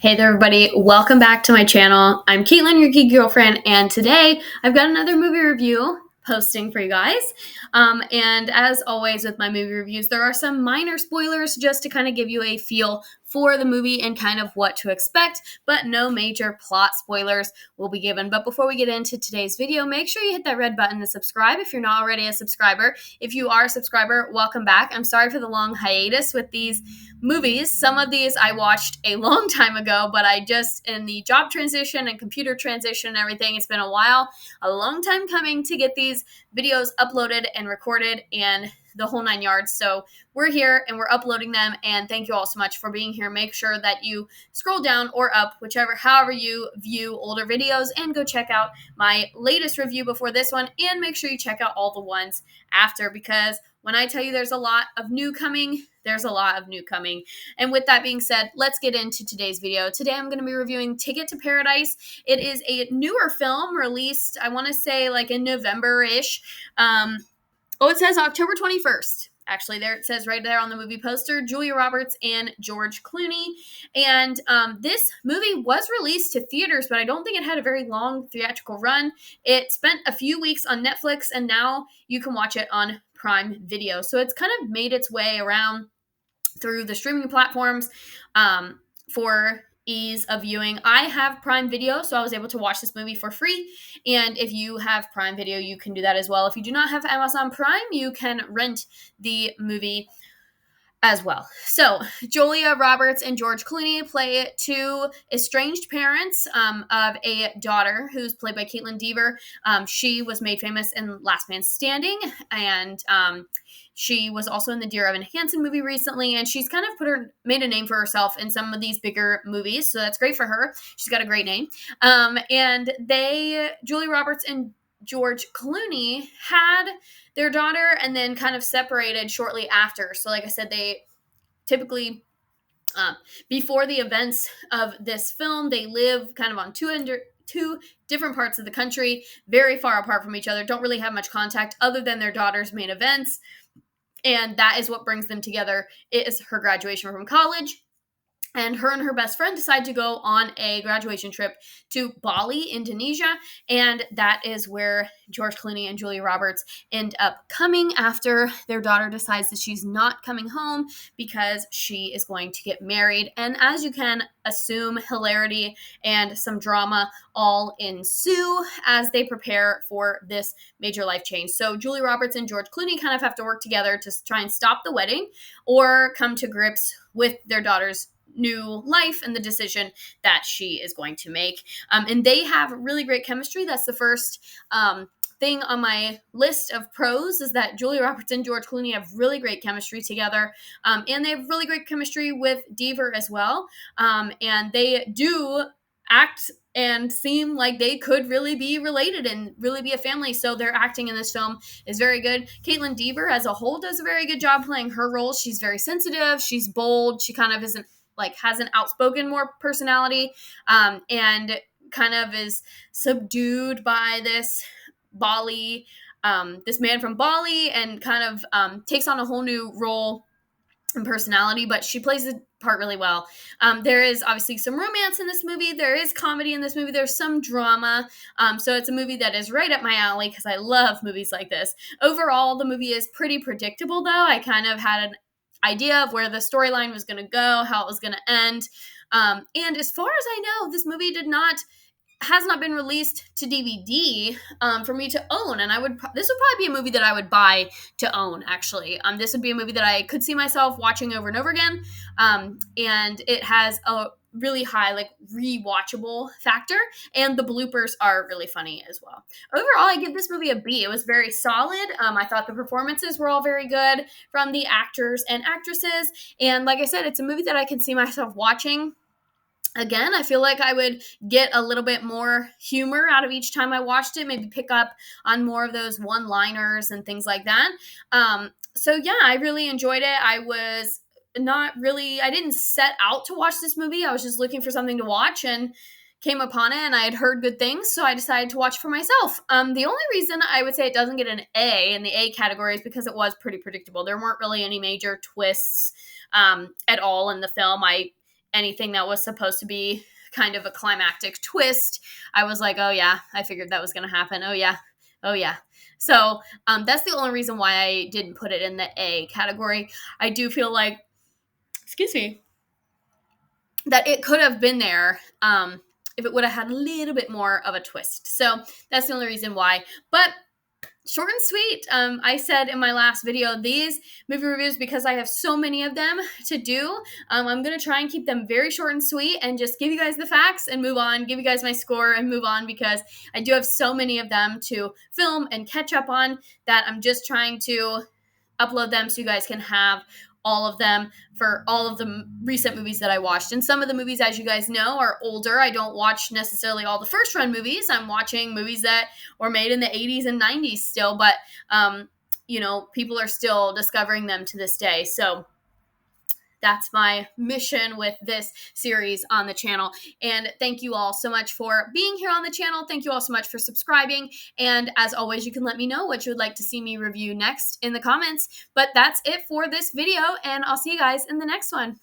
Hey there, everybody. Welcome back to my channel. I'm Caitlin, your geek girlfriend, and today I've got another movie review posting for you guys. And as always with my movie reviews, there are some minor spoilers just to kind of give you a feel for the movie and kind of what to expect, but no major plot spoilers will be given. But before we get into today's video, make sure you hit that red button to subscribe if you're not already a subscriber. If you are a subscriber, welcome back. I'm sorry for the long hiatus with these movies. Some of these I watched a long time ago, but I just, in the job transition and computer transition and everything, it's been a while, a long time coming to get these videos uploaded and recorded and the whole nine yards. So we're here and we're uploading them, and thank you all so much for being here. Make sure that you scroll down or up, however you view older videos, and go check out my latest review before this one, and make sure you check out all the ones after, because when I tell you there's a lot of new coming, there's a lot of new coming. And with that being said, let's get into today's video. Today I'm going to be reviewing Ticket to Paradise. It is a newer film released, I want to say like in November-ish. It says October 21st. Actually, there it says right there on the movie poster, Julia Roberts and George Clooney. And this movie was released to theaters, but I don't think it had a very long theatrical run. It spent a few weeks on Netflix, and now you can watch it on Prime Video. So it's kind of made its way around through the streaming platforms for ease of viewing. I have Prime Video, so I was able to watch this movie for free. And if you have Prime Video, you can do that as well. If you do not have Amazon Prime, you can rent the movie as well. So Julia Roberts and George Clooney play two estranged parents of a daughter who's played by Kaitlyn Dever. She was made famous in Last Man Standing, and she was also in the Dear Evan Hansen movie recently, and she's kind of made a name for herself in some of these bigger movies, so that's great for her. She's got a great name. And Julia Roberts and George Clooney had their daughter and then kind of separated shortly after. So like I said, they typically, before the events of this film, they live kind of on two different parts of the country, very far apart from each other, don't really have much contact other than their daughter's main events. And that is what brings them together, is her graduation from college. And her best friend decide to go on a graduation trip to Bali, Indonesia. And that is where George Clooney and Julia Roberts end up coming after their daughter decides that she's not coming home because she is going to get married. And as you can assume, hilarity and some drama all ensue as they prepare for this major life change. So Julia Roberts and George Clooney kind of have to work together to try and stop the wedding or come to grips with their daughter's new life and the decision that she is going to make. And they have really great chemistry. That's the first thing on my list of pros, is that Julia Roberts and George Clooney have really great chemistry together. And they have really great chemistry with Dever as well. And they do act and seem like they could really be related and really be a family. So their acting in this film is very good. Kaitlyn Dever as a whole does a very good job playing her role. She's very sensitive. She's bold. She kind of has an outspoken more personality, and kind of is subdued by this this man from Bali, and kind of takes on a whole new role and personality, but she plays the part really well. There is obviously some romance in this movie. There is comedy in this movie. There's some drama. So it's a movie that is right up my alley because I love movies like this. Overall, the movie is pretty predictable, though. I kind of had an idea of where the storyline was going to go, how it was going to end. And as far as I know, this movie has not been released to DVD for me to own, and this would probably be a movie that I would buy to own. Actually, this would be a movie that I could see myself watching over and over again, and it has a really high rewatchable factor, and the bloopers are really funny as well. Overall, I give this movie a B. It was very solid. I thought the performances were all very good from the actors and actresses, and like I said, it's a movie that I can see myself watching again. I feel like I would get a little bit more humor out of each time I watched it, maybe pick up on more of those one-liners and things like that. So yeah, I really enjoyed it. I didn't set out to watch this movie. I was just looking for something to watch and came upon it, and I had heard good things, so I decided to watch it for myself. The only reason I would say it doesn't get an A in the A category is because it was pretty predictable. There weren't really any major twists at all in the film. anything that was supposed to be kind of a climactic twist, I was like, oh yeah, I figured that was going to happen. Oh yeah. Oh yeah. So that's the only reason why I didn't put it in the A category. I do feel like, excuse me, that it could have been there if it would have had a little bit more of a twist. So that's the only reason why. But short and sweet. I said in my last video, these movie reviews, because I have so many of them to do, I'm going to try and keep them very short and sweet and just give you guys the facts and move on, give you guys my score and move on, because I do have so many of them to film and catch up on that I'm just trying to upload them so you guys can have all of them for all of the recent movies that I watched. And some of the movies, as you guys know, are older. I don't watch necessarily all the first run movies. I'm watching movies that were made in the 80s and 90s still, but people are still discovering them to this day. So that's my mission with this series on the channel. And thank you all so much for being here on the channel. Thank you all so much for subscribing. And as always, you can let me know what you would like to see me review next in the comments. But that's it for this video, and I'll see you guys in the next one.